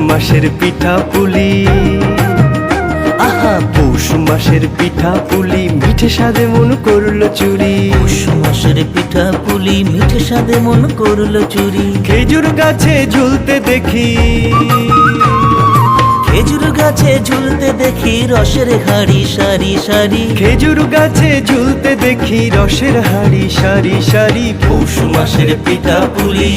মাসের পিঠা পুলি, আহা পৌষ মাসের পিঠা পুলি, মিঠে স্বাদে মন করলো চুরি। পৌষ মাসের পিঠা পুলি, মিঠে স্বাদে মন করলো চুরি। খেজুর গাছে ঝুলতে দেখি, খেজুর গাছে ঝুলতে দেখি রসের হাড়ি সারি সারি। খেজুর গাছে ঝুলতে দেখি রসের হাড়ি সারি সারি। পৌষ মাসের পিঠা পুলি।